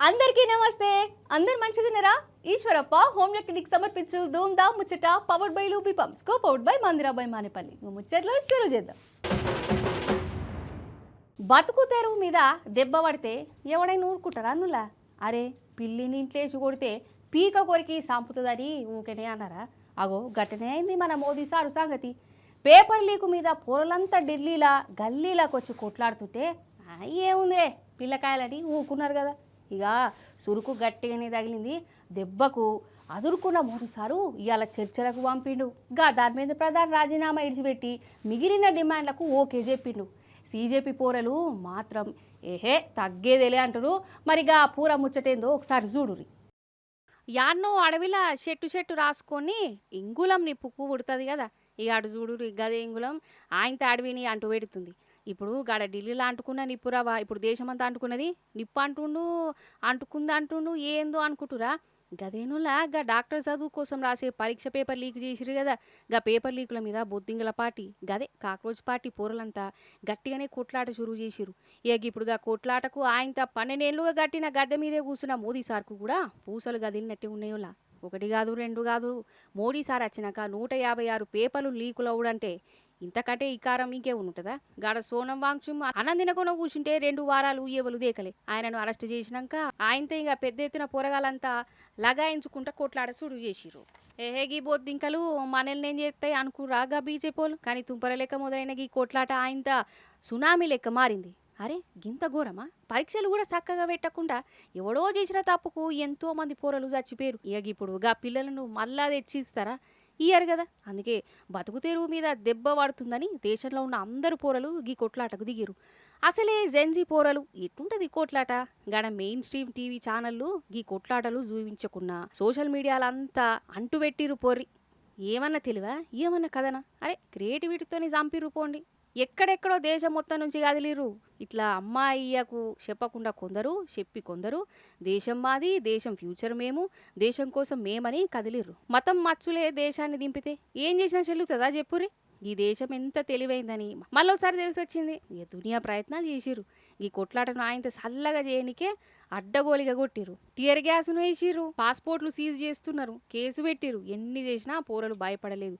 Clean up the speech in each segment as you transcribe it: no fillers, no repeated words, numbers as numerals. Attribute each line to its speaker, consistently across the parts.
Speaker 1: అందరికీ నమస్తే. అందరు మంచిగున్నారా? ఈశ్వరప్ప హోమ్ క్లినిక్ సమర్పించు Dhoom Dhaam Muchchata powered by Lubi pumps co powered by Mandirabai Manepalli. ముచ్చట్లో షురు చేద్దాం. బతుకు తెరువు మీద దెబ్బ పడితే ఎవడైనా ఊరుకుంటారా అన్నులా? అరే పిల్లిని ఇంట్లేసి కొడితే పీక కొరికి సంపుతుందని ఊకనే అన్నారా? అగో గట్టనే అయింది మన మోదీ సారు సంగతి. పేపర్ లీకు మీద పొరలంతా ఢిల్లీలా గల్లీలాకి వచ్చి కొట్లాడుతుంటే ఏముందిలే పిల్లకాయలని ఊకున్నారు కదా. ఇక సురుకు గట్టిగానే తగిలింది. దెబ్బకు అదురుకున్న మోదీ సారు ఇవాళ చర్చలకు పంపిండు. ధర్మేంద్ర ప్రధాన్ రాజీనామా ఇడిచిపెట్టి మిగిలిన డిమాండ్లకు ఓకే చెప్పిండు. సీజేపీ పోరలు మాత్రం ఏహే తగ్గేదేలే అంటారు. మరిగా పూర ముచ్చటేందో ఒకసారి చూడురి. యాన్నో అడవిలా చెట్టు రాసుకొని ఇంగుళం నిప్పుకు ఉడుతుంది కదా. ఇక అటు చూడురి గదే ఇంగుళం ఆయనతో అడవిని అంటూ పెడుతుంది. ఇప్పుడు గాడ ఢిల్లీలో అంటుకున్న నిప్పురావా ఇప్పుడు దేశమంతా అంటుకున్నది నిప్పు అంటుకుంది ఏందో అనుకుంటురా. గదేనులా డాక్టర్ చదువు కోసం రాసే పరీక్ష పేపర్ లీక్ చేసిరు కదా. పేపర్ లీకుల మీద బొద్దింగల పార్టీ గదే కాక్రోచ్ పార్టీ పోరలంతా గట్టిగానే కొట్లాట చురువు చేసిరు. ఇప్పుడు కొట్లాటకు ఆయనతో 12 ఏళ్ళుగా గట్టిన గద్దె మీదే కూర్చున్న మోదీ సార్కు కూడా పూసలు గదిలినట్టే ఉన్నాయోలా. ఒకటి కాదు రెండు కాదు, మోడీ సార్ వచ్చినాక 156 పేపర్లు లీకులు అవుడంటే ఇంతకంటే ఇకారం ఇంకే ఉంటుందా? సోనం వాంగ్చుమ్ అనందినకొన కూర్చుంటే 2 వారాలు ఎవరు దేకలే. ఆయనను అరెస్ట్ చేసినాక ఆయనతో ఇక పెద్ద ఎత్తున పొరగాలంతా లగాయించుకుంటా కొట్లాడ సుడు చేసిరు. ఏహేగి బొద్దింకలు మనల్ని ఏం చేస్తాయి అనుకురాగా బీజేపీలు. కానీ తుంపర లెక్క మొదలైన ఈ కొట్లాట ఆయనతో సునామీ లెక్క మారింది. అరే గింత ఘోరమా? పరీక్షలు కూడా చక్కగా పెట్టకుండా ఎవడో చేసిన తప్పుకు ఎంతో మంది పోరలు చచ్చిపోయారు. ఇప్పుడు పిల్లలను మళ్ళా తెచ్చిస్తారా? ఇయ్యారు కదా. అందుకే బతుకు తెరువు మీద దెబ్బ పడుతుందని దేశంలో ఉన్న అందరు పోరలు గీ కొట్లాటకు దిగిరు. అసలే జెన్జీ పోరలు ఎట్టుంటది కొట్లాట. మెయిన్ స్ట్రీమ్ టీవీ ఛానళ్ళు గీ కొట్లాటలు చూపించకున్నా సోషల్ మీడియాలంతా అంటుపెట్టిరు పోర్రి. ఏమన్నా తెలివా ఏమన్నా కదనా? అరే క్రియేటివిటీతోని చంపిరు పోండి. ఎక్కడెక్కడో దేశం మొత్తం నుంచి కదిలిరు. ఇట్లా అమ్మాయికు చెప్పకుండా కొందరు చెప్పి కొందరు దేశం మాది, దేశం ఫ్యూచర్ మేము, దేశం కోసం మేమని కదిలిర్రు. మతం మచ్చులే దేశాన్ని దింపితే ఏం చేసినా చెల్లుతుందా చెప్పురి. ఈ దేశం ఎంత తెలివైందని మళ్ళొకసారి తెలిసొచ్చింది. దునియా ప్రయత్నాలు చేసిరు. ఈ కొట్లాటను ఆయనతో చల్లగా చేయనికే అడ్డగోలిగా కొట్టిరు. టియర్ గ్యాస్ను వేసిర్రు. పాస్పోర్ట్లు సీజ్ చేస్తున్నారు. కేసు పెట్టిరు. ఎన్ని చేసినా పోరలు భయపడలేదు.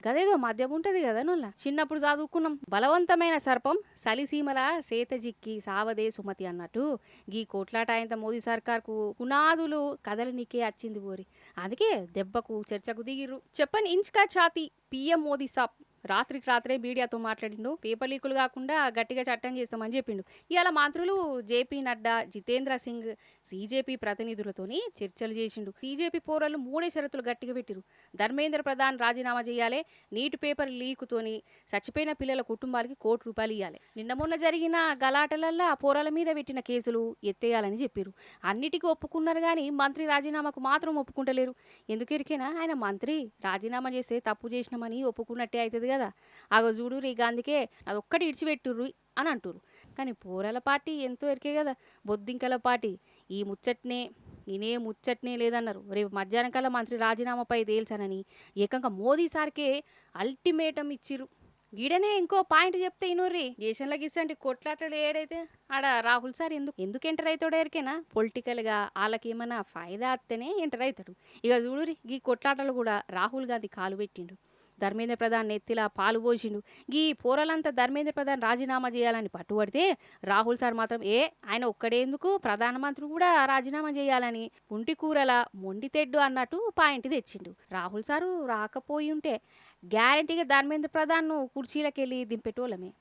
Speaker 1: గదేదో మద్యం ఉంటది కదా నొల్ల. చిన్నప్పుడు చదువుకున్నాం బలవంతమైన సర్పం సలిసీమల సేతజిక్కి సావదే సుమతి అన్నట్టు గీ కొట్లాట ఆయన మోదీ సర్కార్కు పునాదులు కదలనికే వచ్చింది పోరి. అందుకే దెబ్బకు చర్చకు దిగిర్రు. చెప్పని ఇంచ్కా ఛాతి పిఎం మోదీ సాబ్ రాత్రికి రాత్రే మీడియాతో మాట్లాడిండు. పేపర్ లీకులు కాకుండా గట్టిగా చట్టం చేస్తామని చెప్పిండు. ఇవాళ మంత్రులు జేపీ నడ్డా, జితేంద్ర సింగ్ సీజేపీ ప్రతినిధులతోని చర్చలు చేసిండు. సీజేపీ పోరలు 3 షరతులు గట్టిగా పెట్టిరు. ధర్మేంద్ర ప్రధాన్ రాజీనామా చేయాలి, నీట్ పేపర్ లీకుతోని చచ్చిపోయిన పిల్లల కుటుంబాలకి ₹1 కోట్లు ఇవ్వాలి, నిన్న మొన్న జరిగిన గలాటలల్లా ఆ పోరాల మీద పెట్టిన కేసులు ఎత్తేయాలని చెప్పిరు. అన్నిటికీ ఒప్పుకున్నారు కానీ మంత్రి రాజీనామాకు మాత్రం ఒప్పుకుంటలేరు. ఎందుకెరికేనా ఆయన మంత్రి రాజీనామా చేస్తే తప్పు చేసినామని ఒప్పుకున్నట్టే అవుతుంది కదా. అగో చూడు ఇక అందుకే అదొక్కటి ఇడిచిపెట్టుర్రు అని అంటురు. కానీ పోరాల పార్టీ ఎంతో ఎరికే కదా, బొద్దింకల పార్టీ. ఈ ముచ్చట్నే లేదన్నారు. రేపు మధ్యాహ్నం కల్లా మంత్రి రాజీనామాపై తేల్చానని ఏకంగా మోదీ సార్కే అల్టిమేటం ఇచ్చిరు. గీడనే ఇంకో పాయింట్ చెప్తే ఇనుర్రి. దేశంలో గిసంటి కొట్లాటలు ఏడైతే ఆడ రాహుల్ సార్ ఎందుకు ఎంటర్ అవుతాడో ఎరికేనా? పొలిటికల్గా వాళ్ళకి ఏమైనా ఫాయిదా అత్తేనే ఎంటర్ అవుతాడు. ఇక చూడురి ఈ కొట్లాటలు కూడా రాహుల్ గాంధీ కాలు పెట్టిండు. ధర్మేంద్ర ప్రధాన్ నెత్తిలా పాలు పోసిండు. ఈ పోరాలంతా ధర్మేంద్ర ప్రధాన్ రాజీనామా చేయాలని పట్టుబడితే రాహుల్ సార్ మాత్రం ఆయన ఒక్కడేందుకు ప్రధానమంత్రి కూడా రాజీనామా చేయాలని పుంటి కూరల మొండి తెడ్డు అన్నట్టు పాయింట్ తెచ్చిండు. రాహుల్ సారు రాకపోయి ఉంటే గ్యారంటీగా ధర్మేంద్ర ప్రధాన్ను కుర్చీలకెళ్ళి దింపేటోళ్ళమే.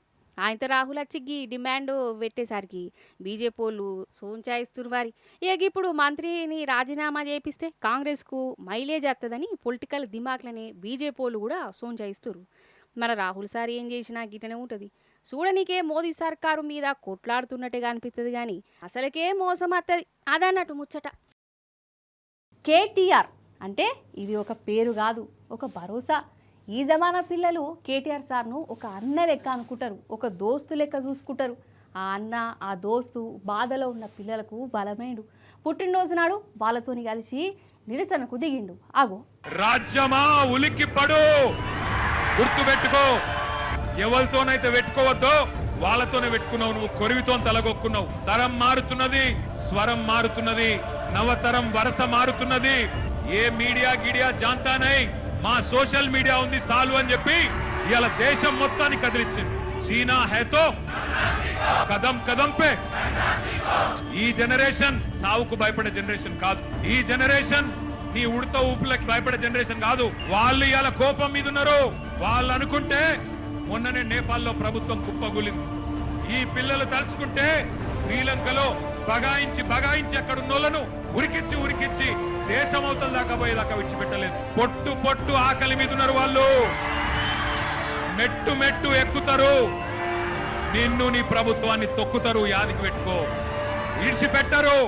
Speaker 1: ఆయనతో రాహుల్ వచ్చి డిమాండ్ పెట్టేసరికి బీజేపీ వాళ్ళు సోంచాయిస్తున్నారు మరి. ఇక ఇప్పుడు మంత్రిని రాజీనామా చేపిస్తే కాంగ్రెస్కు మైలేజ్ వస్తుందని పొలిటికల్ దిమాక్లనే బీజేపీ వాళ్ళు కూడా సోంచాయిస్తున్నారు. మన రాహుల్ సార్ ఏం చేసినా గిట్టనే ఉంటుంది. చూడనికే మోదీ సర్కారు మీద కొట్లాడుతున్నట్టుగా అనిపిస్తుంది కానీ అసలుకే మోసం వస్తుంది అదన్నట్టు ముచ్చట. కేటీఆర్ అంటే ఇది ఒక పేరు కాదు, ఒక భరోసా. ఈ జమానా పిల్లలు కేటీఆర్ సార్ను ఒక అన్న లెక్క అనుకుంటారు, ఒక దోస్తు లెక్క చూసుకుంటారు. ఆ అన్న ఆ దోస్తు బాధలో ఉన్న పిల్లలకు బలమైండు. పుట్టినరోజు నాడు వాళ్ళతోని కలిసి నిరసనకు దిగిండు. ఆగో
Speaker 2: రాజ్యమా ఉలిక్కి పడు, గుర్తుపెట్టుకో, ఎవరితోనైతే పెట్టుకోవద్దో వాళ్ళతోనే పెట్టుకున్నావు. నువ్వు కొరివితో తలగొక్కున్నావు. తరం మారుతున్నది, స్వరం మారుతున్నది, నవతరం వరస మారుతున్నది. ఏ మీడియా గిడియా జాంతానై మా సోషల్ మీడియా ఉంది సాల్వ్ అని చెప్పి ఇవాళ దేశం మొత్తాన్ని కదిలించింది. చీనా హేతో కదం కదం పే. ఈ జనరేషన్ సావుకు భయపడే జనరేషన్ కాదు. ఈ జనరేషన్ నీ ఉడత ఊపులకి భయపడే జనరేషన్ కాదు. వాళ్ళు ఇవాళ కోపం మీద ఉన్నారు. వాళ్ళు అనుకుంటే మొన్ననే నేపాల్లో ప్రభుత్వం కుప్పగూలింది. ఈ పిల్లలు తలుచుకుంటే శ్రీలంకలో బగాయించి అక్కడ ఉన్నోళ్లను ఉరికిచ్చి దేశం అవతల దాకా పోయేదాకా విడిచిపెట్టలేదు. పొట్టు ఆకలి మీద ఉన్నారు వాళ్ళు. మెట్టు ఎక్కుతారు. నిన్ను నీ ప్రభుత్వాన్ని తొక్కుతారు. యాదికి పెట్టుకో, విడిచిపెట్టరు.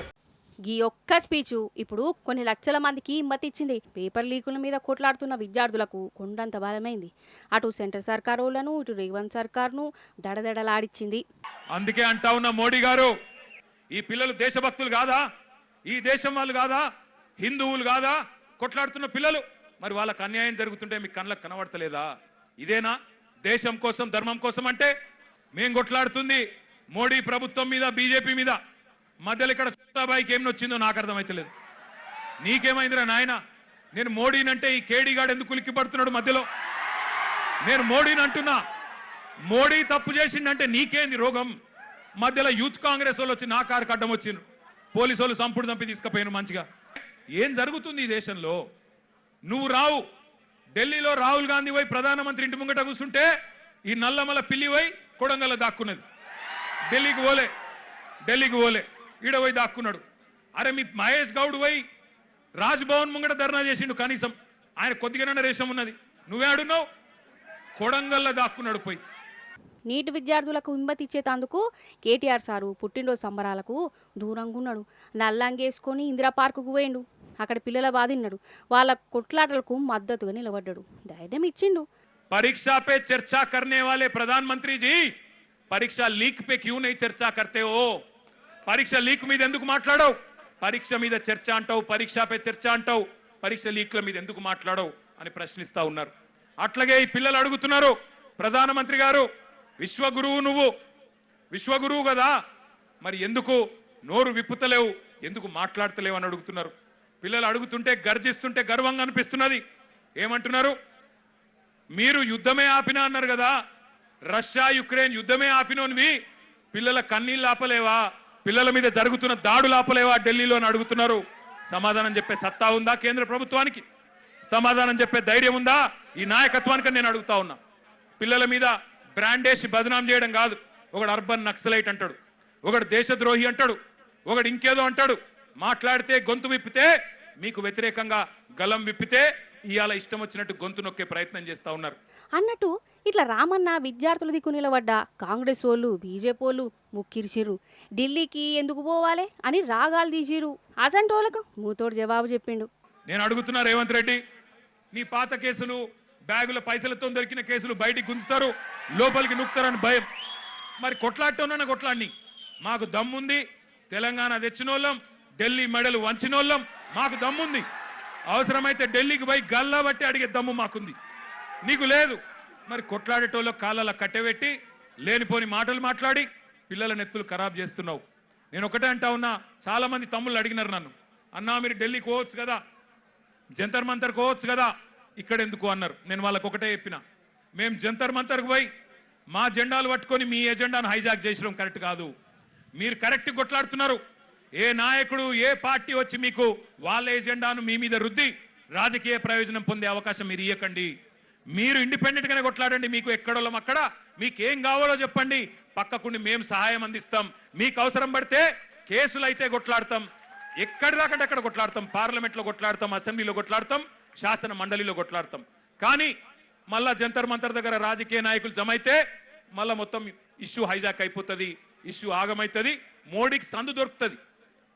Speaker 1: ఈ ఒక్క స్పీచు ఇప్పుడు కొన్ని లక్షల మందికి ఇచ్చింది. పేపర్ లీకుల మీద కొట్లాడుతున్న విద్యార్థులకు కొండంత బలమైంది. అటు సెంటర్ సర్కారులను ఇటు రేవంత్ సర్కార్ను దడదడలాడిచ్చింది.
Speaker 2: అందుకే అంటా ఉన్న మోడీ గారు, ఈ పిల్లలు దేశభక్తులు కాదా? ఈ దేశం వాళ్ళు కాదా? హిందువులు కాదా? కొట్లాడుతున్న పిల్లలు మరి వాళ్ళకు అన్యాయం జరుగుతుంటే మీకు కళ్ళకు కనబడతలేదా? ఇదేనా దేశం కోసం ధర్మం కోసం అంటే? మేం కొట్లాడుతుంది మోడీ ప్రభుత్వం మీద, బీజేపీ మీద. మధ్యలో ఇక్కడ చోటాబాయికి ఏం నొచ్చిందో నాకు అర్థమైతలేదు. నీకేమైందిరా నాయన? నేను మోడీనంటే ఈ కేడీగాడు ఎందుకు ఉలిక్కి పడుతున్నాడు మధ్యలో? నేను మోడీని అంటున్నా. మోడీ తప్పు చేసిండంటే నీకేంది రోగం? మధ్యలో యూత్ కాంగ్రెస్ వాళ్ళు వచ్చి నా కారుకి అడ్డం వచ్చిండ్రు. పోలీసు వాళ్ళు చంపి తీసుకుపోయినారు మంచిగా. ఏం జరుగుతుంది ఈ దేశంలో? నువ్వు రావు ఢిల్లీలో రాహుల్ గాంధీ పోయి ప్రధానమంత్రి ఇంటి ముంగట కూర్చుంటే ఈ నల్లమల పిల్లి పోయి కొడంగల్ దాక్కున్నది. ఢిల్లీకి పోలే ఈడ పోయి దాక్కున్నాడు. అరే మీ మహేష్ గౌడ్ పోయి రాజ్భవన్ ముంగట ధర్నా చేసిండు. కనీసం ఆయన కొద్దిగానే రేషం ఉన్నది. నువ్వే ఆడున్నావు, కొడంగల్లో దాక్కున్నాడు పోయి.
Speaker 1: నీట్ విద్యార్థులకు ఇచ్చేతందుకు కేటీఆర్ సారు పుట్టినరోజు సంబరాలకు దూరంగా ఉన్నాడు. నల్లంగేసుకొని ఇందిరా పార్కుకు పోయిండు. అక్కడ పిల్లల బాధిన్నాడు. వాళ్ళ కొట్లాటలకు మద్దతుగా నిలబడ్డాడు. ధైర్యం ఇచ్చిండు.
Speaker 2: परीक्षा पे चर्चा करने वाले प्रधानमंत्री जी, परीक्षा लीक पे क्यों नहीं चर्चा करते हो? परीक्षा लीक మీద ఎందుకు మాట్లాడవు? పరీక్ష మీద చర్చ అంటావు, పరీక్ష పే చర్చ అంటావు, పరీక్ష లీక్ల మీద ఎందుకు మాట్లాడవు అని ప్రశ్నిస్తా ఉన్నారు. అట్లాగే ఈ పిల్లలు అడుగుతున్నారు, ప్రధానమంత్రి గారు విశ్వగురువు, నువ్వు విశ్వగురువు కదా, మరి ఎందుకు నోరు విప్పుతలేవు, ఎందుకు మాట్లాడతలేవు అని అడుగుతున్నారు. పిల్లలు అడుగుతుంటే గర్జిస్తుంటే గర్వంగా అనిపిస్తున్నది. ఏమంటున్నారు? మీరు యుద్ధమే ఆపినా అన్నారు కదా, రష్యా యుక్రెయిన్ యుద్ధమే ఆపినోనివి పిల్లల కన్నీళ్ళు ఆపలేవా? పిల్లల మీద జరుగుతున్న దాడులు ఆపలేవా ఢిల్లీలో అని అడుగుతున్నారు. సమాధానం చెప్పే సత్తా ఉందా కేంద్ర ప్రభుత్వానికి? సమాధానం చెప్పే ధైర్యం ఉందా ఈ నాయకత్వానికి నేను అడుగుతా ఉన్నా. పిల్లల మీద బ్రాండేసి బదనాం చేయడం కాదు. ఒకడు అర్బన్ నక్సలైట్ అంటాడు, ఒకడు దేశద్రోహి అంటాడు, ఒకడు ఇంకేదో అంటాడు. మాట్లాడితే గొంతు విప్పితే, మీకు వ్యతిరేకంగా గలం విప్పితే ఇవాళ ఇష్టం వచ్చినట్టు గొంతు నొక్కే ప్రయత్నం చేస్తా ఉన్నారు.
Speaker 1: అన్నట్టు ఇట్లా రామన్న విద్యార్థుల దిక్కు నిలబడ్డ కాంగ్రెస్ వాళ్ళు బీజేపీ వాళ్ళు ముక్కిరిచిర్రు. ఢిల్లీకి ఎందుకు పోవాలి అని రాగాలు తీసిరు. అసంటోళ్ళకు మూతోడు జవాబు చెప్పిండు.
Speaker 2: నేను అడుగుతున్నా రేవంత్ రెడ్డి, నీ పాత కేసులు, బ్యాగుల పైసలతో దొరికిన కేసులు బయటికి గుంజుతారు, లోపలికి నొక్కుతారని భయం. మరి కొట్లాడటోనన్నా కొట్లాడిని. మాకు దమ్ముంది, తెలంగాణ తెచ్చినోళ్ళం, ఢిల్లీ మెడలు వంచినోళ్ళం, మాకు దమ్ముంది. అవసరమైతే ఢిల్లీకి పోయి గల్లా బట్టి అడిగే దమ్ము మాకుంది, నీకు లేదు. మరి కొట్లాడేటోళ్ళు కాళ్ళ కట్టెబెట్టి లేనిపోని మాటలు మాట్లాడి పిల్లల నెత్తులు ఖరాబ్ చేస్తున్నావు. నేను ఒకటే అంటా ఉన్నా, చాలా మంది తమ్ముళ్ళు అడిగినారు నన్ను, అన్నా మీరు ఢిల్లీకి పోవచ్చు కదా, జంతర్ మంతర్కి పోవచ్చు కదా, ఇక్కడ ఎందుకు అన్నారు. నేను వాళ్ళకు ఒకటే చెప్పిన, మేము జంతర్ మంతర్కి పోయి మా జెండాలు పట్టుకొని మీ ఎజెండాను హైజాక్ చేసడం కరెక్ట్ కాదు. మీరు కరెక్ట్ కొట్లాడుతున్నారు. ఏ నాయకుడు, ఏ పార్టీ వచ్చి మీకు వాళ్ళ ఎజెండాను మీ మీద రుద్ది రాజకీయ ప్రయోజనం పొందే అవకాశం మీరు ఇవ్వకండి. మీరు ఇండిపెండెంట్ గానే కొట్లాడండి. మీకు ఎక్కడోళ్ళం అక్కడ, మీకేం కావాలో చెప్పండి, పక్కకుండి మేము సహాయం అందిస్తాం. మీకు అవసరం పడితే కేసులు అయితే కొట్లాడతాం, ఎక్కడి దాకంటే అక్కడ కొట్లాడతాం, పార్లమెంట్లో కొట్లాడతాం, అసెంబ్లీలో కొట్లాడతాం, శాసన మండలిలో కొట్లాడతాం. కానీ మళ్ళా జంతర్ మంతర్ దగ్గర రాజకీయ నాయకులు జమైతే మళ్ళా మొత్తం ఇష్యూ హైజాక్ అయిపోతుంది, ఇష్యూ ఆగమవుతుంది. మోడీకి సందు దొరుకుతుంది.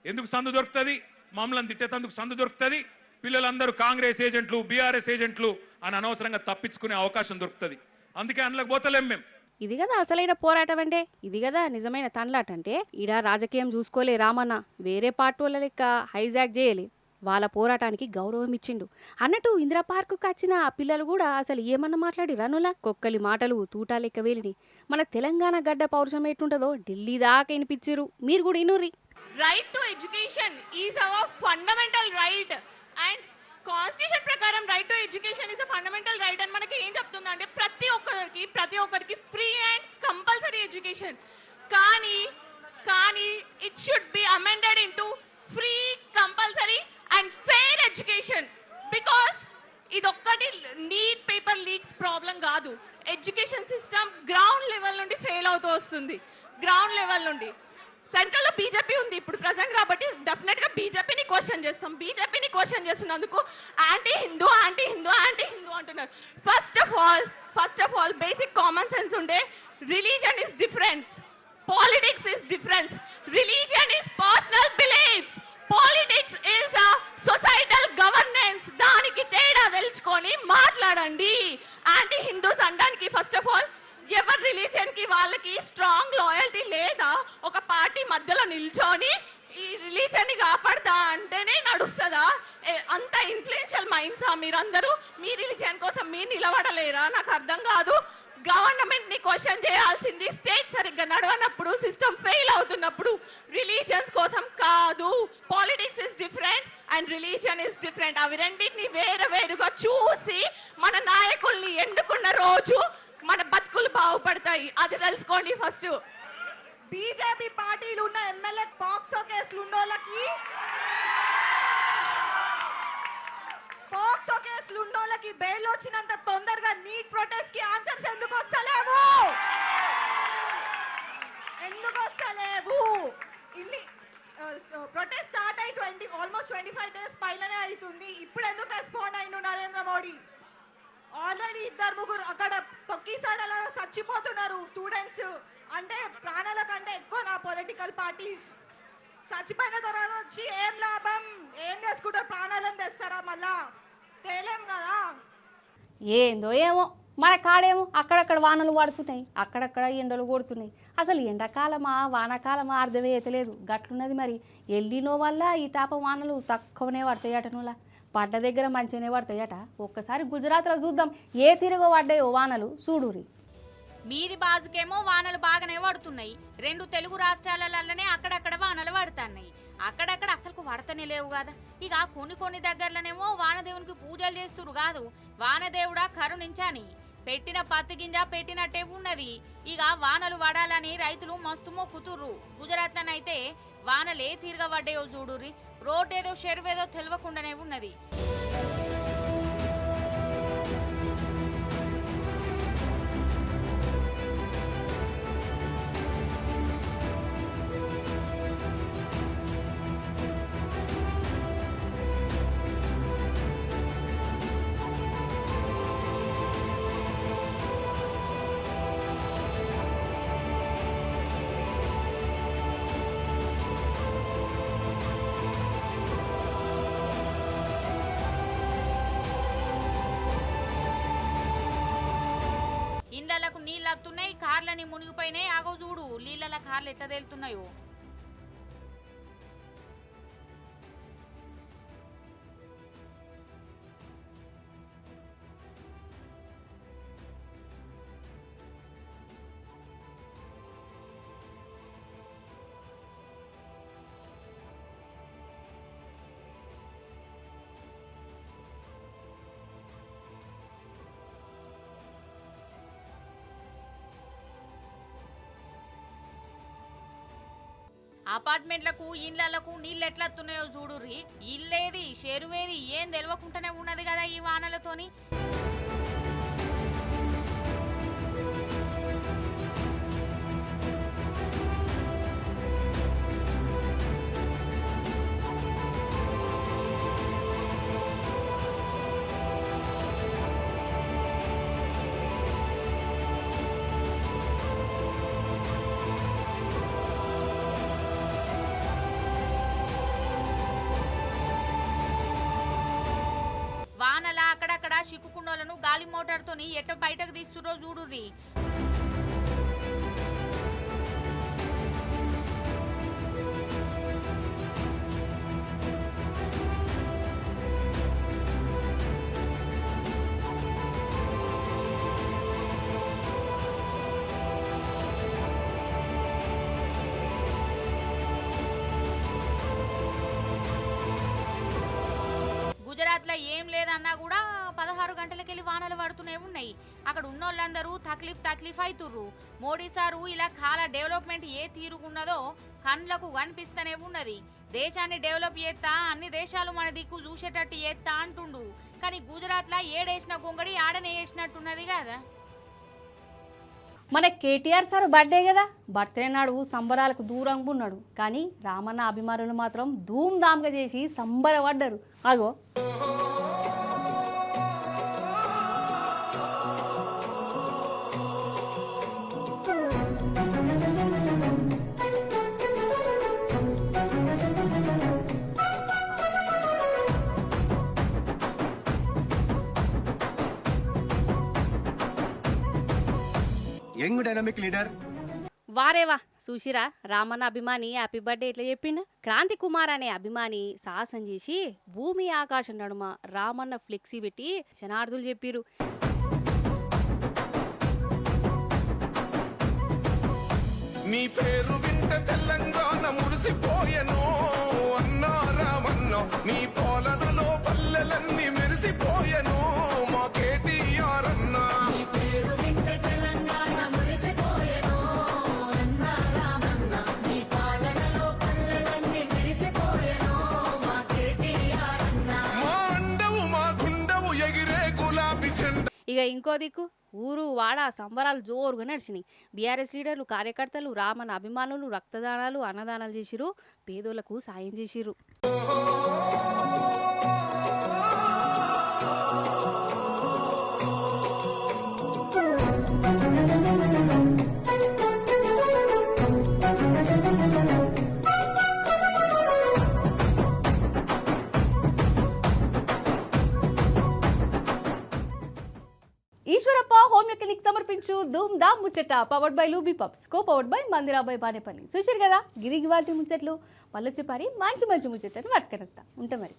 Speaker 2: ఎందుకు సందు దొరుకుతుంది? మమ్మల్ని తిట్టేందుకు సందు దొరుకుతుంది. పిల్లలందరూ కాంగ్రెస్ ఏజెంట్లు, బీఆర్ఎస్ ఏజెంట్లు అని అనవసరంగా తప్పించుకునే అవకాశం దొరుకుతుంది. అందుకే అందులోకి పోతలేం మేము.
Speaker 1: ఇది కదా అసలైన పోరాటం అంటే, ఇది కదా నిజమైన తన్లాట అంటే. ఈడ రాజకీయం చూసుకోలే రామన్న, వేరే పార్టీ వాళ్ళ లెక్క హైజాక్ చేయలే, వాళ్ళ పోరాటానికి గౌరవం ఇచ్చిండు అన్నట్టు. ఇందిరా పార్కుకి వచ్చిన ఆ పిల్లలు కూడా అసలు ఏమన్నా మాట్లాడి రనులా కొక్కలి మాటలు తూటా లెక్క వేలిని. మన తెలంగాణ గడ్డ పౌరుషం ఎట్టుంటదో ఢిల్లీ దాకా వినిపించారు. మీరు కూడా ఇనుర్రి.
Speaker 3: Right to education is our fundamental right and constitution ప్రకారం right to education is a fundamental right అని మనకి ఏం చెప్తుందంటే ప్రతి ఒక్కరికి ఫ్రీ అండ్ కంపల్సరీ ఎడ్యుకేషన్. కానీ it should be amended into free, compulsory and fair education. Because ఇదొక్కటి NEET paper leaks problem కాదు. ఎడ్యుకేషన్ సిస్టమ్ గ్రౌండ్ లెవెల్ నుండి ఫెయిల్ అవుతూ వస్తుంది. గ్రౌండ్ లెవెల్ నుండి సెంట్రల్లో బీజేపీ ఉంది ఇప్పుడు ప్రెసెంట్, కాబట్టి డెఫినెట్ గా బీజేపీని క్వశ్చన్ చేస్తాం. బీజేపీని క్వశ్చన్ చేస్తున్నందుకు యాంటీ హిందూ అంటున్నారు. First of all basic common sense ఉండే religion is different, politics is different. Religion is personal beliefs, politics is societal governance. దానికి తేడా తెలుసుకొని మాట్లాడండి. యాంటీ హిందూస్ అనడానికి ఫస్ట్ ఆఫ్ ఆల్ ఎవరి రిలీజియన్ కి వాళ్ళకి స్ట్రాంగ్ లాయల్టీ లేదా? ఒక పార్టీ మధ్యలో నిల్చొని ఈ రిలీజియన్ ని కాపాడతా అంటేనే నడుస్తుందా? అంత ఇన్ఫ్లుయెన్షియల్ మైండ్సా మీరందరూ? మీ రిలీజియన్ కోసం మీరు నిలబడలేరా? నాకు అర్థం కాదు. గవర్నమెంట్ ని క్వశ్చన్ చేయాల్సింది స్టేట్ సరిగ్గా నడవనప్పుడు, సిస్టమ్ ఫెయిల్ అవుతున్నప్పుడు. రిలీజియన్స్ కోసం కాదు. Politics is different and religion is different. అవి రెండింటిని వేరుగా చూసి మన నాయకుల్ని ఎన్నుకున్న రోజు మన బతుకులు బాగుపడతాయి. అది తెలుసుకోండి ఫస్ట్.
Speaker 4: బీజేపీ పార్టీలు ఉన్న ఎమ్మెల్యే పాక్సో కేసులు ఉన్నోళ్ళకి బెయిల్ వచ్చినంత తొందరగా నీట్ ప్రొటెస్ట్ కి ఆన్సర్స్ ఎందుకు వస్తలేవు? ప్రొటెస్ట్ స్టార్ట్ అయి ఆల్మోస్ట్ 25 డేస్ పైననే అవుతుంది. ఇప్పుడు ఎందుకు రెస్పాండ్ అయిన నరేంద్ర మోడీ? ఆల్రెడీ 2-3 అక్కడ తొక్కిసాడలా చచ్చిపోతున్నారు స్టూడెంట్స్. అంటే ప్రాణాల కంటే ఎక్కువ నా పొలిటికల్ పార్టీస్. చచ్చిపోయిన తర్వాత వచ్చి ఏం లాభం? ఏం చేసుకుంటారు? ప్రాణాలను తెస్తారా? మళ్ళా తేలేం కదా.
Speaker 1: ఏందో ఏమో మన కాడేమో అక్కడక్కడ వానలు పడుతున్నాయి, అక్కడక్కడ ఎండలు కొడుతున్నాయి. అసలు ఎండాకాలమా వానాకాలమా అర్థమే అవుతలేదు. గట్లున్నది మరి. ఎల్లినో వల్ల ఈ తాప వానలు తక్కువనే పడతాయట. నువ్వులా పడ్డ దగ్గర మంచిగానే పడతాయట. ఒక్కసారి గుజరాత్లో చూద్దాం ఏ తిరుగు పడ్డాయో వానలు చూడురి.
Speaker 5: మీది బాజుకేమో వానలు బాగానే పడుతున్నాయి. 2 తెలుగు రాష్ట్రాలలోనే అక్కడక్కడ వానలు పడుతున్నాయి. అక్కడక్కడ అసలు పడతనే లేవు కదా. ఇక కొన్ని దగ్గరలోనేమో వానదేవునికి పూజలు చేస్తురు కాదు. వానదేవుడా కరుణించాని పెట్టిన పత్తి గింజ పెట్టినట్టే ఉన్నది. ఇక వానలు పడాలని రైతులు మస్తు మొక్కుతుర్రు. గుజరాత్లోనైతే వానలే తిరగబడ్డాయో చూడుర్రి. రోడ్డేదో చెరువేదో తెలియకుండానే ఉన్నది. ఇండ్లకు నీళ్ళు వస్తున్నాయి, కార్లని మునిగిపోయినాయి. ఆగో చూడు నీళ్ళ కార్లు ఎట్లా తేలుతున్నాయో. అపార్ట్మెంట్లకు ఇండ్లకు నీళ్ళు ఎట్లొస్తున్నాయో చూడుర్రి. ఇల్లేది చెరువేది ఏం తెలియకుండానే ఉన్నది కదా ఈ వానలతోని. చిక్కుకున్న వాళ్ళను గాలి మోటార్తోని ఎట్లా బయటకు తీస్తురో చూడుర్రి. గుజరాత్లో ఏం లేదన్నా కూడా 16 గంటలకెళ్ళి వానలు పడుతూనే ఉన్నాయి. అక్కడ ఉన్నోళ్ళందరూ తక్లీఫ్ అవుతుర్రు. మోడీ సారు ఇలా కాల డెవలప్మెంట్ ఏ తీరుగున్నదో కండ్లకు కనిపిస్తూనే ఉన్నది. దేశాన్ని డెవలప్ చేస్తా, అన్ని దేశాలు మన దిక్కు చూసేటట్టు చేస్తా అంటుండు. కానీ గుజరాత్లో ఏడేసిన గొంగడి ఆడనే వేసినట్టున్నది కదా.
Speaker 1: మన కేటీఆర్ సార్ బర్త్డే కదా, బర్త్డే నాడు సంబరాలకు దూరంగా ఉన్నాడు. కానీ రామన్న అభిమానులు మాత్రం ధూమ్ ధామ్గా చేసి సంబరపడ్డారు. అగో
Speaker 6: యంగ్ డైనమిక్ లీడర్.
Speaker 1: వారేవా చూసిరా, రామన్న అభిమాని హ్యాపీ బర్త్డే ఎట్లా చెప్పిండు. క్రాంతి కుమార్ అనే అభిమాని సాహసం చేసి భూమి ఆకాశం నడుమ రామన్న ఫ్లెక్సీ పెట్టి శనార్థులు చెప్పిరు.
Speaker 7: నీ పేరు వింట తెలంగాణ మురిసిపోయెను అన్నా రామన్న, నీ పోలనలో పల్లెలన్నీ మెరిసిపోయెను మా కేటీఆర్ అన్నా. మా అండవు మా గుండవు ఎగిరే గులాబీ జెండా.
Speaker 1: ఇక ఇంకో దిక్కు ఊరు వాడ సంబరాలు జోరుగా నడిచినాయి. బీఆర్ఎస్ లీడర్లు, కార్యకర్తలు, రామన్న అభిమానులు రక్తదానాలు, అన్నదానాలు చేసిరు, పేదోళ్లకు సాయం చేసిరు. ఈశ్వరప్ప హోమియో క్లినిక్ సమర్పించు Dhoom Dhaam Muchchata powered by Lubi pumps, co powered by Mandirabai Banepalli. చూసారు కదా గిరిగి వాటి ముచ్చట్లు. మళ్ళొచ్చి పారి మంచి ముచ్చట్లను పట్టుకనొస్తా ఉంటా మరి.